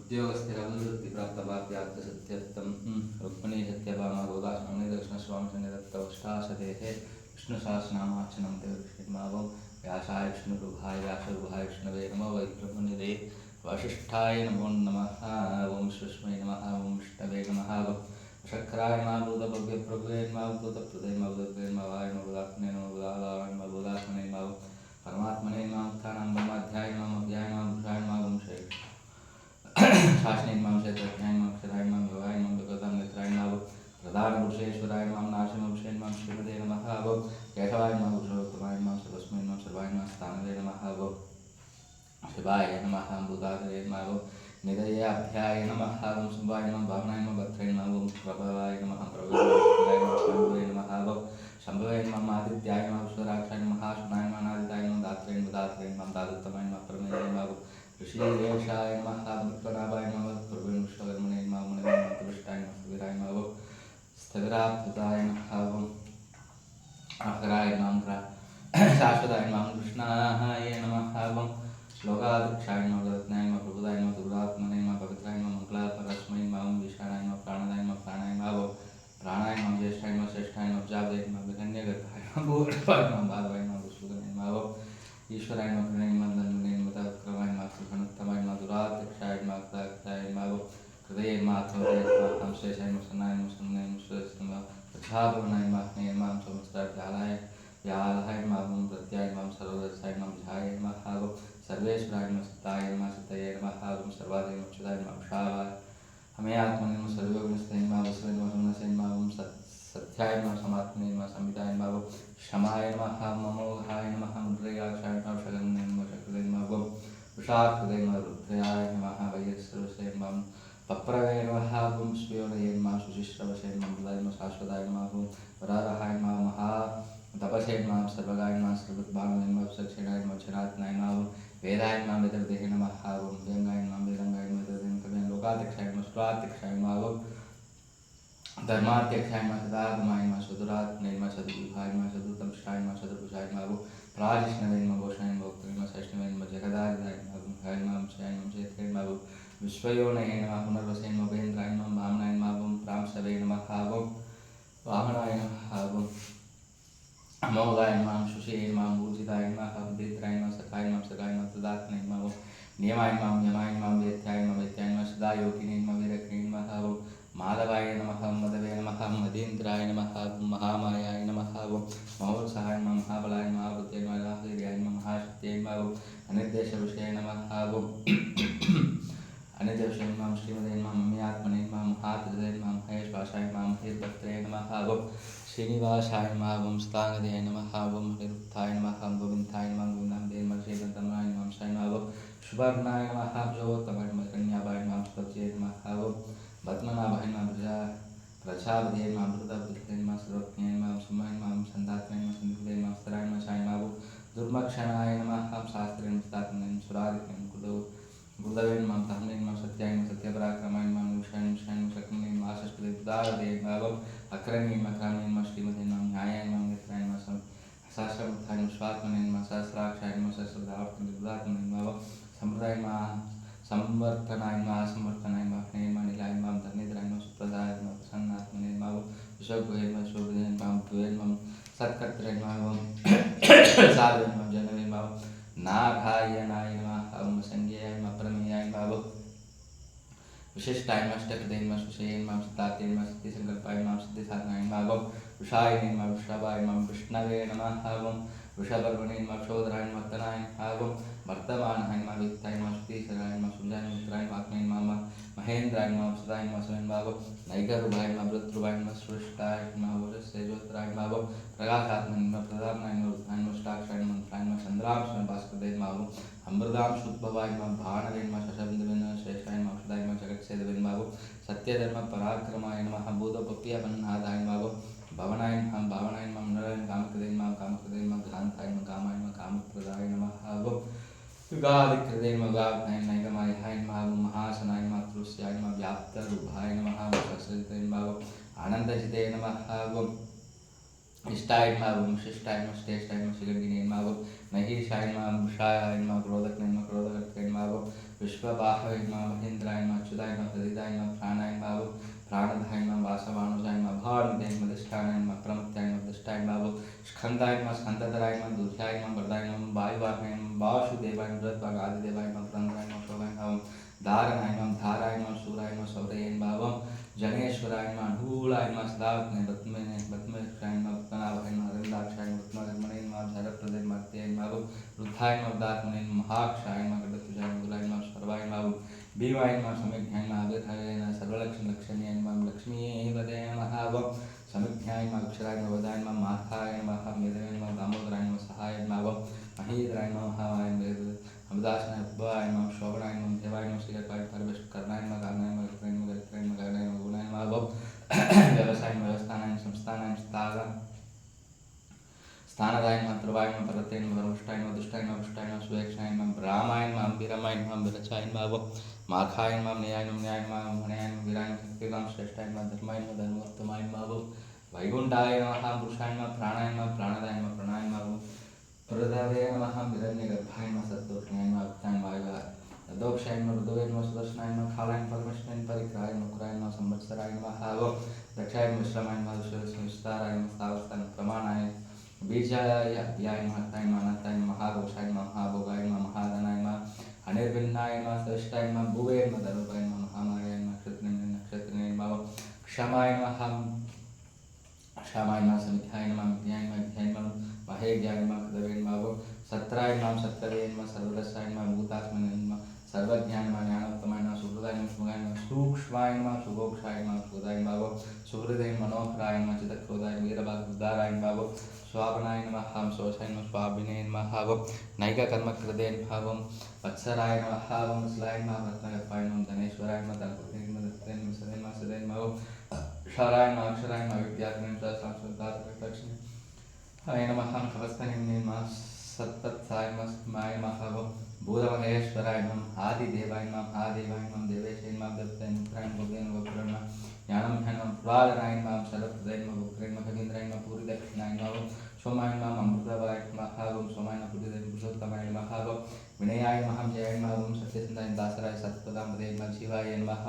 उद्योगस्थिरवृत्तिप्राप्तवाप्यार्थसत्यर्थं रुक्मिणी सत्यभामा गोदास्वामी दक्षिणस्वामिशनिदत्तवष्टाशतेः विष्णुसहस्रनामार्चनं ते विष्णुर्मावो व्यासाय विष्णुरुभाय व्यासरुभाय विष्णवे नमो वैब्रह्मनिधे वसिष्ठाय नमो नमः ओं सुष्मै नमः ओं विष्णवे नमः शक्राय नमः भूतभव्यप्रभवे नमः भूतप्रदे नमः भूतप्रदे नमः वाय नमः भूतात्मने नमः भूतात्मने नमः भूतात्मने नमः परमात्मने नमः उत्थानं ब्रह्माध्याय नमः अव्याय नमः भूषाय नमः वंशे शासने नमः क्षेत्रज्ञाय नमः अक्षराय नमः योगाय नमः विगतं नेत्राय नमः प्रधानपुरुषेश्वराय नमः नाशिमभूषे नमः श्रीमते नमः केशवाय नमः पुरुषोत्तमाय नमः सर्वस्मै नमः सर्वाय नमः स्थानवे नमः शिवाय नमः भूतात्मने नमः निदयाभ्याय नमः ओं शुभाय नमः भावनाय नमः भद्राय नमः ओं प्रभवाय नमः प्रभवाय नमः शंभवे नमः आदित्याय नमः विश्वराक्षाय नमः शुनाय नमः अनादिताय नमः दात्रे नमः दादुत्तमाय नमः प्रमेयाय नमः ऋषिकेशाय नमः विप्लनाभाय नमः प्रभवे विश्वकर्मणे नमः मुनिवे नमः प्रतिष्ठाय नमः स्थविराय नमः स्थिराभूताय नमः अखराय नमः शाश्वताय नमः कृष्णाय नमः श्लोकाध्यक्षाय नमः रत्नाय नमः प्रभुदाय नमः दुर्गात्मने नमः पवित्राय नमः मंगलापरस्मै नमः विशाणाय नमः प्राणाय नमः प्राणाय नमः ज्येष्ठाय नमः श्रेष्ठाय नमः जावदे नमः विकन्यगर्भाय नमः भूगर्भाय नमः बालवाय नमः विष्णुगणे नमः ईश्वराय नमः प्रणय नमः धन्वने नमः तक्रमाय नमः कृष्णोत्तमाय नमः दुराध्यक्षाय नमः क्ताय नमः हृदये नमः अथवते नमः हंसेशाय नमः सन्नाय नमः सन्नाय नमः सुरेश नमः प्रच्छाभवनाय नमः स्नेह नमः समस्ताभ्यालाय व्यालाय नमः प्रत्याय नमः सर्वरसाय नमः ध्याय नमः सर्वेश्वराय नमः सत्ताय नमः सत्तये नमः सर्वादय नमः अच्युताय नमः उषावाय हमें आत्मने नमः सर्वयोगिनस्ते नमः वसवे नमः समनसे नमः सत्याय नमः समात्मने नमः संविदाय नमः क्षमाय नमः ममोघाय नमः मुद्रयाक्षाय नमः शगन्ने नमः शक्रदे नमः उषाकृदे नमः रुद्रयाय नमः वैश्रवसे नमः पप्रवे नमः स्व्योनये नमः सुशिश्रवसे नमः बुधाय नमः शाश्वताय नमः वराराय नमः महा तपसे नमः सर्वगाय नमः सर्वद्भावनाय नमः सक्षेणाय नमः क्षरात्नाय नमः वेदाय नमः वेदविदेहे नमः व्यंगाय नमः वेदंगाय नमः वेदंगाय लोकाध्यक्षाय नमः स्वाध्यक्षाय नमः धर्माध्यक्षाय नमः सदागमाय नमः सदुरात्मने नमः सदुविभाय नमः सदुतमष्टाय नमः सदुभुजाय नमः प्राजिष्णवे नमः घोषाय नमः भक्तवे नमः सैष्णवे नमः जगदादिदाय नमः गुंहाय नमः विषयाय नमः चेत्रे नमः विश्वयोनये नमः पुनर्वसे नमः महेन्द्राय नमः भावनाय नमः प्रांशवे नमः वामनाय नमः अमोघाय नमः शुषे नमः ऊर्जिताय नमः विदित्राय नमः सखाय नमः सखाय नमः तदात्मने नमः नियमाय नमः यमाय नमः वेत्याय नमः वेत्याय नमः सदा योगिने नमः वीरग्ने नमः माधवाय नमः मदवे नमः मदीन्द्राय नमः महामायाय नमः महोत्साहाय नमः महाबलाय नमः बुद्धे नमः महावीर्याय नमः महाशक्त्यै नमः अनिर्देशविषये नमः अनिर्देशविषये नमः श्रीमते नमः मम्यात्मने नमः महात्रिदे नमः महेश्वासाय नमः महेशभक्त्रे नमः श्रीनिवासाय नमः स्थांगदे नमः हरिरुत्थाय नमः गोविन्दाय नमः गोविन्दाय नमः श्रीदन्तमाय नमः साय नमः शुभर्णाय नमः जोतमाय नमः कन्याभाय नमः स्तवचे नमः पद्मनाभाय नमः प्रजापते नमः भृतबुद्धे नमः सर्वज्ञाय नमः सुमाय नमः संधात्मने नमः संधुदे नमः स्तराय नमः साय नमः दुर्मक्षणाय नमः शास्त्रे नमः स्थात्मने नमः सुरादित्य नमः गुरुदेवे नमः धर्मे नमः सत्याय नमः सत्यपराक्रमाय नमः विषाय नमः शक्मने नमः आशस्पदे उदारदे नमः अक्रमे नमः क्रामे नमः श्रीमते नमः न्यायाय नमः नेत्राय नमः सहस्रमुत्थाय नमः स्वात्मने नमः सहस्राक्षाय नमः सहस्रदावर्तने बुधात्मने नमः संप्रदाय नमः संवर्धनाय नमः संवर्धनाय नमः नमः नीलाय नमः धर्मेन्द्राय नमः सुप्रदाय नमः प्रसन्नात्मने नमः विश्वगुहे नमः शोभे नमः भुवे नमः सत्कर्त्रे नमः साधवे नमः जनवे नमः नारायणाय नमः संज्ञाय नमः प्रमेयाय नमः विशिष्टाय नमः अष्टकृते नमः सुषये नमः सिद्धार्थे नमः सिद्धिसंकल्पाय नमः सिद्धिसाधनाय नमः वृषाय नमः वृषभाय नमः विष्णवे नमः वृषभर्वणे नमः क्षोधराय नमः वर्तनाय नमः वर्तमानाय नमः वित्ताय नमः श्रुतिसराय नमः सुजाय नमः मित्राय नमः आत्मने नमः महेन्द्राय नमः सदाय नमः स्वयं नमः नैगरुभाय नमः वृत्रुभाय नमः सृष्टाय नमः वरसेजोत्राय नमः प्रकाशात्मने नमः प्रधानाय नमः रुद्राय नमः अष्टाक्षराय नमः मंत्राय नमः चंद्रांशुन भास्करदे नमः अमृतांशुद्भवाय नमः भानवे नमः शशबिन्दवे नमः श्रेष्ठाय नमः औषधाय नमः जगत्सेदवे नमः सत्यधर्म पराक्रमाय नमः भूतपप्यपन्नादाय नमः भवनाय नमः भावनाय नमः नराय कामकृते नमः घ्रान्ताय नमः कामाय नमः कामप्रदाय नमः युगादिकृते नमः गावनाय नैगमायाय नमः महासनाय नमः तुलस्याय नमः व्याप्तरूपाय नमः सहस्रजिते नमः आनन्दजिते नमः इष्टाय नमः शिष्टाय नमः श्रेष्ठाय नमः श्रीगंगिने नमः महेशाय नमः भूषाय नमः क्रोधज्ञे नमः क्रोधकर्त्रे नमः विश्वबाहवे नमः महेन्द्राय नमः अच्युताय नमः प्रदिताय नमः प्राणाय नमः प्राणधाय नमः वासवानुजाय नमः भानुजाय नमः दिष्टाय नमः प्रमत्याय नमः दिष्टाय नमः स्कंदाय नमः स्कंदधराय नमः दूर्ध्याय नमः वरदाय नमः वायुवाहनाय नमः वासुदेवाय नमः वृद्धवागादिदेवाय नमः पुरंदराय नमः शोभाय नमः धारणाय नमः धाराय नमः शूराय नमः शौर्याय नमः जनेश्वराय नमः धूलाय नमः सदात्मने बत्मेक्षाय नमः पद्मनाभाय नमः हरिंदाक्षाय नमः पद्मगर्मणे नमः झरप्रदे मर्त्याय नमः रुद्धाय नमः दात्मने नमः महाक्षाय नमः गडतुजाय मुदुलाय नमः सर्वाय नमः भीमाय नमः समिध्याय नमः अभिधाय नमः सर्वलक्ष्मीलक्ष्म्याय नमः लक्ष्मीपदे नमः समिध्याय नमः अक्षराय नमः वदाय नमः माथाय नमः मेदराय नमः दामोदराय नमः सहाय नमः महीधराय नमः महावाय अमदासनाय अब्बाय नमः शोभनाय नमः देवाय नमः श्रीकाय परमेश्वरनाय नमः गानाय नमः गत्राय नमः गत्राय नमः गानाय नमः गुणाय नमः व्यवसाय व्यवस्थानाय संस्थानाय स्थानदाय नमः प्रवाय नमः पर्वताय नमः धर्मष्टाय नमः दुष्टाय नमः पुष्टाय नमः सुवेक्षाय नमः ब्राह्माय नमः अम्बिरमाय नमः विरचाय नमः माखाय नमः न्याय नमः मणयाय नमः वीराय नमः शक्तिगाम श्रेष्ठाय नमः धर्माय नमः धर्मोत्तमाय नमः वैकुंठाय नमः पुरुषाय नमः प्राणाय नमः प्राणदाय नमः प्रणाय नमः प्रदाय नमः हिरण्यगर्भाय नमः सद्दोषणाय नमः अक्ताय वायुवाय दक्षाय नमः रुद्राय नमः सुदर्शनाय नमः खालाय नमः परमेश्वराय नमः परिक्राय नमः कुराय नमः संवत्सराय नमः दक्षाय नमः विश्रमाय नमः विस्ताराय नमः स्थावस्थाय नमः प्रमाणाय बीजाय याय नमः ताय नमः अनंताय नमः महाघोषाय नमः महाभोगाय नमः महादानाय नमः अनिर्भिन्नाय नमः श्रेष्ठाय नमः भुवे नमः धर्मपाय नमः महामायाय नमः नक्षत्रिणे नमः क्षमाय नमः क्षमाय नमः समिध्याय नमः मिथ्याय नमः विद्याय नमः महेज्ञाय नमः कृतवे नमः सत्राय नमः सत्रवे नमः सर्वरसाय नमः भूतात्मने नमः सर्वज्ञाय नमः ज्ञानोत्तमाय नमः सुहृदाय नमः सुमगाय नमः सूक्ष्माय नमः सुगोक्षाय नमः सुहृदाय नमः सुहृदय मनोहराय नमः चित्तक्रोधाय वीरभागुदाराय नमः स्वापनाय नमः हम सोषाय नमः स्वाभिने नमः नैककर्मकृते नमः वत्सराय नमः वत्सलाय नमः रत्नगर्भाय नमः धनेश्वराय नमः धनपते नमः दत्ते नमः सदे नमः क्षराय नमः अक्षराय नमः विद्यात्मने नमः संस्कृतात्मने हाय नमः हम कवस्तनिम्ने नमः सत्तत्साय नमः नमः भूतमहेश्वराय नमः आदिदेवाय नमः महादेवाय नमः देवेशाय नमः देवताय नमः गोविंदाय नमः पुराणाय ज्ञानं ध्यानं पुराणाय नमः शरप्रदाय नमः भुक्राय नमः खगेन्द्राय नमः पूरिदक्षिणाय नमः सोमाय नमः अमृतवाय नमः सोमाय नमः पुरुषोत्तमाय नमः विनयाय नमः जयाय नमः सत्यसन्धाय दासराय सत्पदाम्बते नमः शिवाय नमः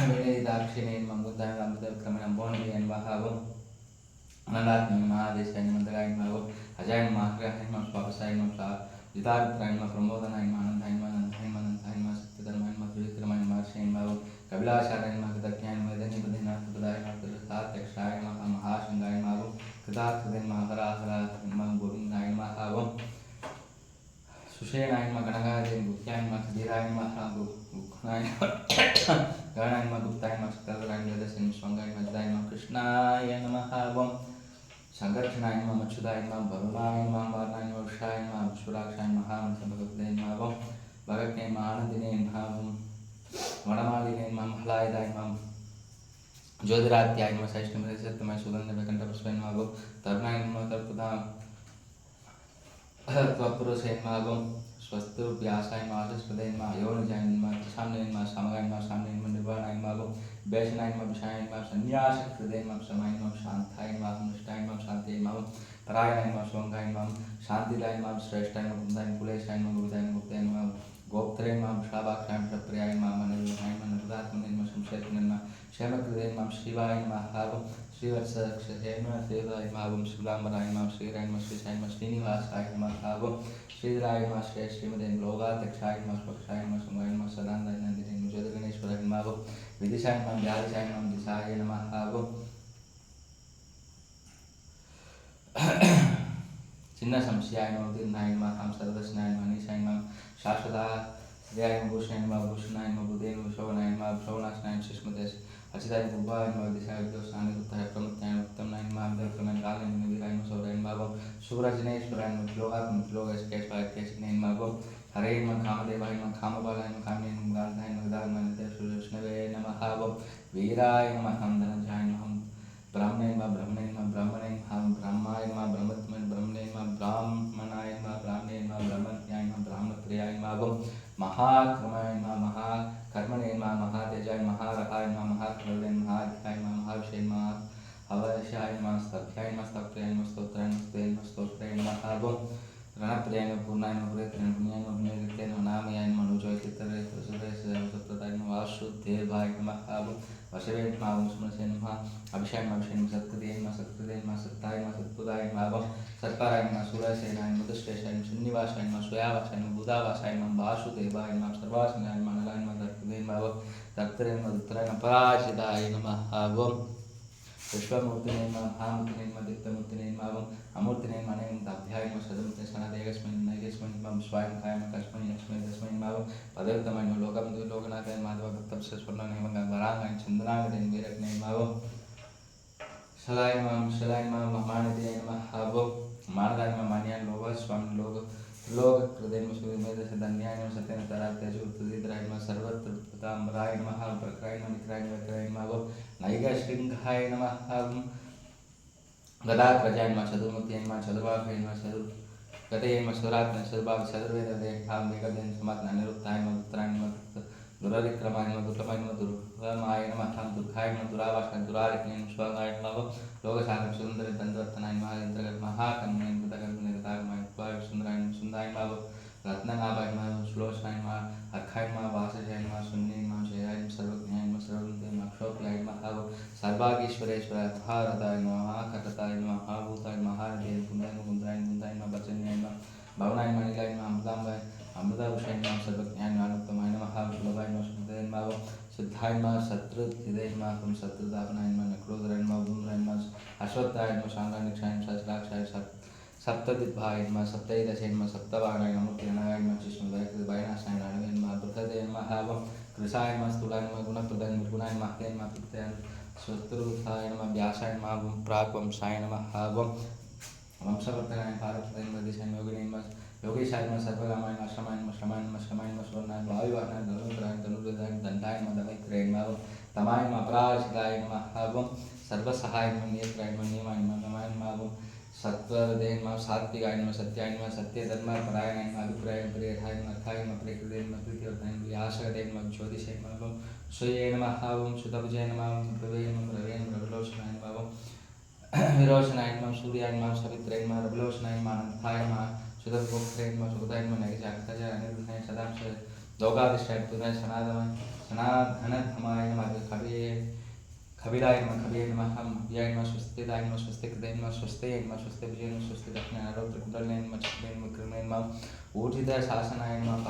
विनयदाक्षिणे नमः मुद्दाय नमः अमृतक्रमेण बोणवे नमः अनन्दात्मने नमः आदेशाय नमः दगाय नमः अजय नमः आग्रहाय नमः स्वापसाय नमः जिताभिप्राय नमः प्रमोदनाय नमः आनन्दाय नमः अनन्ताय नमः सत्यधर्माय नमः त्रिविक्रमाय नमः श्रेय नमः कपिलाचार्याय नमः कृतज्ञाय नमः दधिपदे नमः कृतदाय नमः कृतात्यक्षाय नमः महाशंगाय नमः कृतार्थदे नमः हराहराय नमः गोविन्दाय नमः सुषेणाय नमः गणगाय गुप्त्याय नमः खदीराय नमः गुणाय नमः गणाय नमः गुप्ताय नमः चित्रधराय नमः दशय स्वांगाय नमः जदाय नमः कृष्णाय नमः संकर्षणाय नमः मच्छुदाय नमः भरुणाय नमः वारणाय नमः वृषाय नमः विश्वराक्षाय नमः भगवते नमः भगवते नमः आनंदिने नमः वनमालिने नमः महलायदाय नमः ज्योतिरात्याय नमः सैष्णवे सत्यमय सुगंधकंठपुष्पाय नमः तरुणाय नमः तर्पदा त्वपुरुषे नमः स्वस्तिव्यासाय नमः आशस्पदे नमः योनिजाय नमः सामने नमः सामगाय नमः सामने नमः निर्वाणाय नमः वैष्णाय नमः विषाय नमः संन्यासकृते नमः समाय नमः शांताय नमः निष्ठाय नमः शांति नमः परायणाय नमः स्वांगाय नमः शांतिदाय नमः श्रेष्ठाय नमः गुंदाय कुलेशाय नमः गुरुदाय गुप्ताय नमः गोप्त्रे नमः शाभाक्षाय प्रियाय नमः मनोहाय नमः नृदात्मने नमः संशयत्मने नमः क्षेमकृते नमः शिवाय नमः श्रीवत्सक्षते नमः श्रीदाय नमः शिवलांबराय नमः श्रीराय नमः श्रीशाय नमः श्रीनिवासाय नमः श्रीधराय नमः श्रीमदे लोकाध्यक्षाय नमः स्वक्षाय नमः सुमाय नमः सदानंदाय नंदिने नमः ज्योतिर्गणेश्वराय नमः विदिशाय नमः व्याधिशाय नमः दिशाय नमः चिन्ह संशयाय नमः तीर्णाय नमः हम सर्वदर्शनाय नमः निशाय नमः शाश्वताय श्रेयाय नमः भूषणाय नमः भूषणाय नमः बुद्धे नमः शोभनाय नमः शोभनाशनाय अचिताय नमः नमः दिशाय विद्योषणाय उत्तराय प्रमत्याय उत्तमनाय नमः देवक्रमाय कालाय नमः वीराय नमः शौर्याय नमः सूरजनेश्वराय नमः लोकात्मने लोकस्केशवाय केशने नमः हरे नमः कामदेवाय नमः कामबालाय नमः कामिने नमः गान्धाय नमः गान्धाय देवशूरविष्णवे नमः वीराय नमः धनंजयाय नमः ब्राह्मणे नमः ब्रह्मणे नमः ब्राह्मणे नमः ब्रह्माय नमः ब्रह्मत्मने ब्रह्मणे नमः ब्राह्मणाय नमः ब्राह्मणे नमः ब्रह्मण्याय नमः ब्राह्मणप्रियाय नमः महाक्रमाय नमः महाकर्मणे नमः महातेजाय महारहाय नमः महाप्रलय महाध्याय नमः महाविषय नमः अवश्याय नमः स्तभ्याय नमः स्तप्त्याय नमः स्तोत्राय नमः स्तोत्राय नमः रणप्रियाय नमः पूर्णाय नमः पुरेत्राय नमः पुण्याय नमः पुण्यकृत्याय नमः नामयाय नमः अनुजय चित्तरे सुरेश सप्रदाय नमः वासुदेवाय नमः वशवे नमः स्मृते नमः अभिषेक सत्कृते नमः सत्ताय नमः सत्पुदाय नमः सर्पाराय नमः सूरसेनाय नमः दुष्टेशाय नमः श्रीनिवासाय नमः स्वयावासाय नमः बुधावासाय नमः वासुदेवाय नमः सर्वासनाय नमः नलाय नमः तत्कृते नमः तत्रे नमः दुत्राय नमः पराजिताय नमः विश्वमूर्तिने नमः महामूर्तिने नमः दिव्यमूर्तिने नमः अमूर्तिने नमः अनन्ताभ्याय नमः सदमूर्तिने सनादेकस्मिन् नैकस्मिन् नमः स्वायंकाय नमः कस्मै लक्ष्मै तस्मै नमः पदवितमय नमः लोकं द्विलोकनाथाय माधव भक्तस्य नमः वरांगाय चन्द्रांगाय वीरज्ञाय नमः शलाय नमः महामानते नमः मानदाय नमः मान्याय लोभः स्वामी लोक कृते नमः सूर्यमेध सदन्याय नमः सत्येन तरात्याजु उत्तरीतराय नमः सर्वत्र पताम्बराय नमः प्रक्राय नमः निक्राय नमः नैकशृङ्गाय नमः गदाग्रजाय नमः चतुर्मुख्याय नमः चतुर्बाहुवे नमः चतुर्गते नमः चतुरात्मने चतुर्बाहुवे चतुर्वेददेहां मेघदेन समात्मने अनिरुद्धाय नमः दुत्राय नमः दुरविक्रमाय नमः दुर्लभाय नमः दुर्गमाय नमः दुर्गाय नमः दुरावासाय दुरारिक्ने नमः स्वागाय नमः लोकसागरं सुन्दरे दण्डवर्तनाय नमः यन्त्रगत महाकर्मणे कृतकर्मणे गतागमाय त्वाय सुन्दराय नमः सुन्दाय नमः रत्ननाभाय नमः श्लोषाय नमः अर्खाय नमः वासजाय नमः शून्याय नमः जयाय नमः सर्वज्ञाय नमः सर्वज्ञाय नमः क्षोभ्याय नमः सर्वागीश्वरेश्वराय महारथाय नमः महाकर्ताय नमः महाभूताय महारथाय कुन्दाय नमः वचन्याय नमः भवनाय नमः नीलाय नमः अमृताम्बाय अमृताभिषेकाय नमः सर्वज्ञाय नमः अनुत्तमाय नमः सुलभाय नमः शुद्धाय नमः सिद्धाय नमः शत्रुजिताय नमः शत्रुदापनाय नमः नक्रोधराय नमः भूमराय नमः अश्वत्थाय नमः शांगानिक्षाय नमः सहस्राक्षाय सप्तदिग्भाय नमः सप्तैदशाय नमः सप्तवाहनाय नमः मूर्तिनाय नमः चिष्णुदाय कृतवायनाशाय नमः दुर्गते नमः कृशाय नमः स्थूलाय नमः गुणप्रदाय निर्गुणाय नमः हृदयाय नमः पित्ताय शत्रुताय नमः व्यासाय नमः प्राक्वंशाय नमः वंशवर्धनाय भारतनाय नमः दिशाय नमः योगेशाय नमः सर्वगामाय नमः श्रमाय नमः श्रमाय नमः श्रमाय नमः स्वर्णाय वायुवाहनाय धनुर्धराय धनुर्धराय दण्डाय नमः दमैत्रेय नमः तमाय नमः अपराजिताय नमः सर्वसहाय नमः नेत्राय नमः नियमाय नमः नमाय नमः सत्वदे नमः सात्विकाय नमः सत्याय नमः सत्यधर्मपरायणाय नमः अभिप्राय प्रियहाय नमः अर्थाय नमः प्रियकृते नमः प्रीत्यर्थाय नमः व्यासगते नमः ज्योतिषाय नमः सूर्ये नमः सुतभुजाय नमः प्रभवे नमः रवे नमः रविलोचनाय नमः विरोचनाय नमः सूर्याय नमः सवित्रे नमः रविलोचनाय नमः अनन्ताय नमः सुतभुक्त्रे नमः सुगताय नमः नैकजागताय अनिरुद्धाय सदांश लोकाधिष्ठाय पुनाय सनातनधमाय नमः खबिलाय नमः खबिये नमः व्याय नमः स्वस्तिदाय नमः स्वस्तिकृते नमः स्वस्ते नमः स्वस्तिभुजे नमः स्वस्तिदक्षिणे आरोग्यकुण्डलिने नमः चक्रे नमः कृमे नमः ऊर्जितशासनाय नमः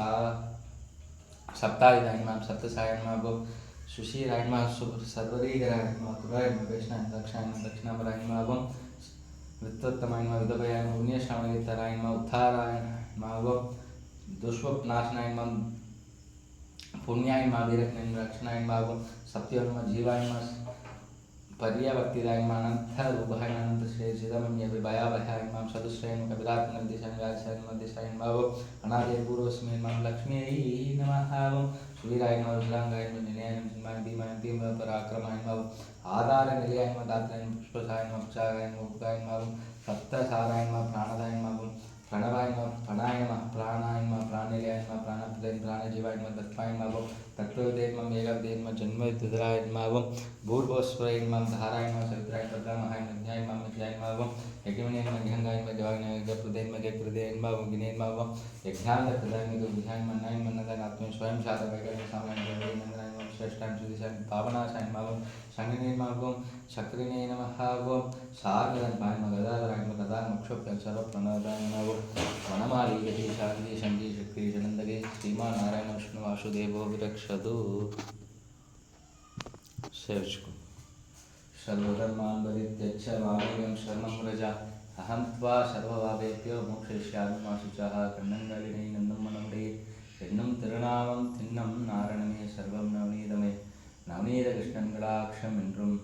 सप्तायुधाय नमः सप्तसाय नमः सुशीराय नमः सर्वरीधराय नमः कुराय नमः वैष्णाय दक्षाय नमः दक्षिणाबलाय नमः वित्तोत्तमाय नमः विधवयाय नमः पुण्यश्रावणीतराय नमः उत्थाराय नमः दुष्वप्नाशनाय नमः पुण्याय नमः वीरज्ञाय नमः रक्षणाय नमः सत्याय नमः जीवाय नमः पर्यावक्तिदाय नमः अनन्तरूपाय नमः अनन्तश्रेयचिदमन्य विभयाभयाय नमः सदुश्रेय नमः कपिलात्मनिर्देशाय व्यासाय नमः देशाय नमः अनादिपूर्वस्मै नमः लक्ष्म्यै नमः सूर्याय नमः शुलांगाय नमः निलयाय नमः जिन्माय भीमाय पराक्रमाय नमः आधार निलयाय नमः दात्राय नमः पुष्पसाय नमः पुच्छाय नमः उक्ताय नमः सप्तसाराय नमः प्राणदाय नमः प्रणवाय नमः प्राणाय नमः प्राणाय नमः प्राणनिलयाय नमः प्राणप्रदाय प्राणजीवाय नमः तत्त्वाय नमः तत्त्वविदे नमः मेघविदे नमः जन्मविदुराय नमः भूर्भुवस्वराय नमः धाराय नमः सवित्राय प्रदामहाय नद्याय नमः मित्याय नमः यज्ञमने नमः गृहंगाय नमः देवाय नमः यज्ञप्रदे नमः यज्ञप्रदे नमः गिने नमः यज्ञान्तप्रदाय नमः विधाय नमः नाय नमः आत्मे स्वयं शादवैकल्य सामान्य देवै नमः श्रेष्ठां सुदिशां पावनाशाय नमः शंगिने नमः चक्रिणे नमः सार्गधन्वाय नमः गदाधराय नमः गदामक्षोभ्यं सर्वप्रणवदाय नमः वनमाली यति शान्ति शंगी शक्ति जनन्दगे श्रीमान नारायण विष्णु वासुदेवो विरक्षतु सेवचको सर्वधर्मान् परित्यज्य मामेकं शरणं व्रज अहं त्वा सर्वपापेभ्यो मोक्षयिष्यामि मा शुचः कण्णङ्गलिने नन्दं मनमडे एन्नुं तिरुनामं तिन्नं नारणमे सर्वं नवनीतमे नवनीतकृष्णं गडाक्षम् என்றும்